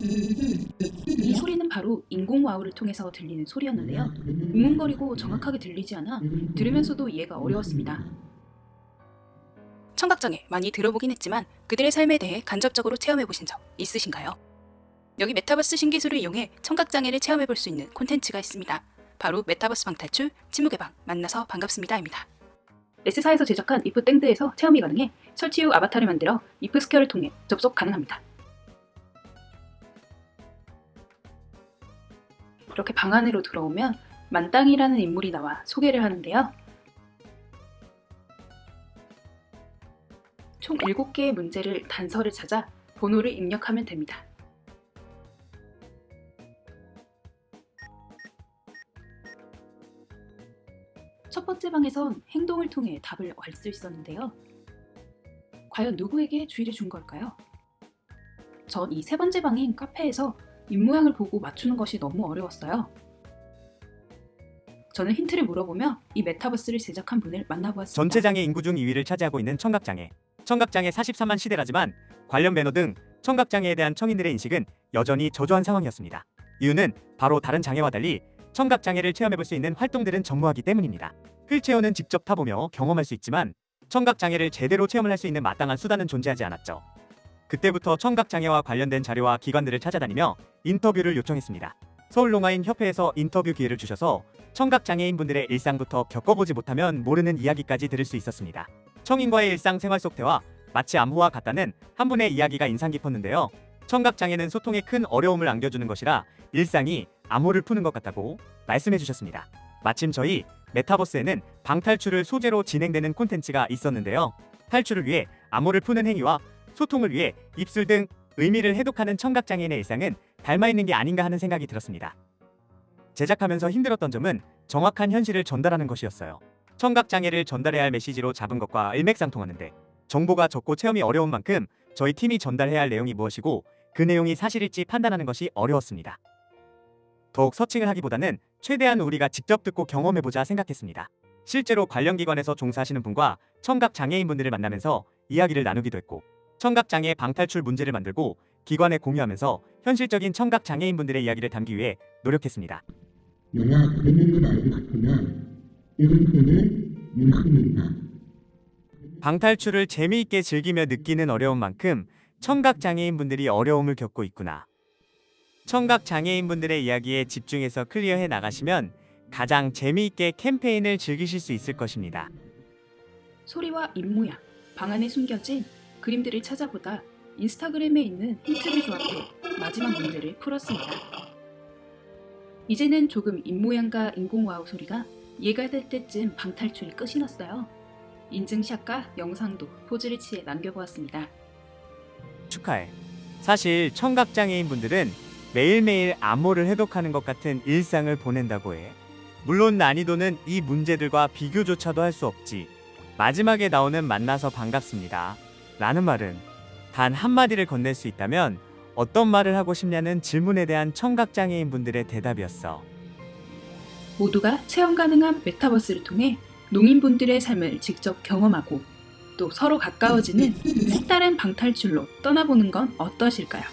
이 소리는 바로 인공와우를 통해서 들리는 소리였는데요. 웅웅거리고 정확하게 들리지 않아 들으면서도 이해가 어려웠습니다. 청각장애 많이 들어보긴 했지만 그들의 삶에 대해 간접적으로 체험해보신 적 있으신가요? 여기 메타버스 신기술을 이용해 청각장애를 체험해볼 수 있는 콘텐츠가 있습니다. 바로 메타버스 방탈출 침묵의 방 만나서 반갑습니다입니다. S사에서 제작한 이프 땡드에서 체험이 가능해 설치 후 아바타를 만들어 이프 스퀘어를 통해 접속 가능합니다. 이렇게 방 안으로 들어오면 만땅이라는 인물이 나와 소개를 하는데요. 총 7개의 문제를 단서를 찾아 번호를 입력하면 됩니다. 첫 번째 방에선 행동을 통해 답을 알 수 있었는데요. 과연 누구에게 주의를 준 걸까요? 전 이 세 번째 방인 카페에서 입모양을 보고 맞추는 것이 너무 어려웠어요. 저는 힌트를 물어보며 이 메타버스를 제작한 분을 만나보았습니다. 전체 장애 인구 중 2위를 차지하고 있는 청각장애. 청각장애 44만 시대라지만 관련 매너 등 청각장애에 대한 청인들의 인식은 여전히 저조한 상황이었습니다. 이유는 바로 다른 장애와 달리 청각장애를 체험해볼 수 있는 활동들은 전무하기 때문입니다. 휠체어는 직접 타보며 경험할 수 있지만 청각장애를 제대로 체험을 할 수 있는 마땅한 수단은 존재하지 않았죠. 그때부터 청각장애와 관련된 자료와 기관들을 찾아다니며 인터뷰를 요청했습니다. 서울롱아인 협회에서 인터뷰 기회를 주셔서 청각장애인분들의 일상부터 겪어보지 못하면 모르는 이야기까지 들을 수 있었습니다. 청인과의 일상생활 속 대화, 마치 안무와 같다는 한 분의 이야기가 인상 깊었는데요. 청각장애는 소통에 큰 어려움을 안겨주는 것이라 일상이 암호를 푸는 것 같다고 말씀해 주셨습니다. 마침 저희 메타버스에는 방탈출을 소재로 진행되는 콘텐츠가 있었는데요. 탈출을 위해 암호를 푸는 행위와 소통을 위해 입술 등 의미를 해독하는 청각장애인의 일상은 닮아있는 게 아닌가 하는 생각이 들었습니다. 제작하면서 힘들었던 점은 정확한 현실을 전달하는 것이었어요. 청각장애를 전달해야 할 메시지로 잡은 것과 일맥상통하는데 정보가 적고 체험이 어려운 만큼 저희 팀이 전달해야 할 내용이 무엇이고 그 내용이 사실일지 판단하는 것이 어려웠습니다. 더욱 서칭을 하기보다는 최대한 우리가 직접 듣고 경험해보자 생각했습니다. 실제로 관련 기관에서 종사하시는 분과 청각장애인분들을 만나면서 이야기를 나누기도 했고 청각장애 방탈출 문제를 만들고 기관에 공유하면서 현실적인 청각장애인분들의 이야기를 담기 위해 노력했습니다. 영화 그랬는데 말고 같으면 이름표는 유학입니다. 방탈출을 재미있게 즐기며 느끼는 어려운 만큼 청각장애인분들이 어려움을 겪고 있구나. 청각장애인분들의 이야기에 집중해서 클리어해 나가시면 가장 재미있게 캠페인을 즐기실 수 있을 것입니다. 소리와 입모양, 방 안에 숨겨진 그림들을 찾아보다 인스타그램에 있는 힌트를 조합해 마지막 문제를 풀었습니다. 이제는 조금 입모양과 인공와우 소리가 이해가 될 때쯤 방탈출이 끝이 났어요. 인증샷과 영상도 포즈를 취해 남겨보았습니다. 축하해. 사실 청각장애인분들은 매일매일 암호를 해독하는 것 같은 일상을 보낸다고 해. 물론 난이도는 이 문제들과 비교조차도 할 수 없지. 마지막에 나오는 만나서 반갑습니다 라는 말은 단 한마디를 건넬 수 있다면 어떤 말을 하고 싶냐는 질문에 대한 청각장애인분들의 대답이었어. 모두가 체험 가능한 메타버스를 통해 농인분들의 삶을 직접 경험하고 또 서로 가까워지는 색다른 방탈출로 떠나보는 건 어떠실까요?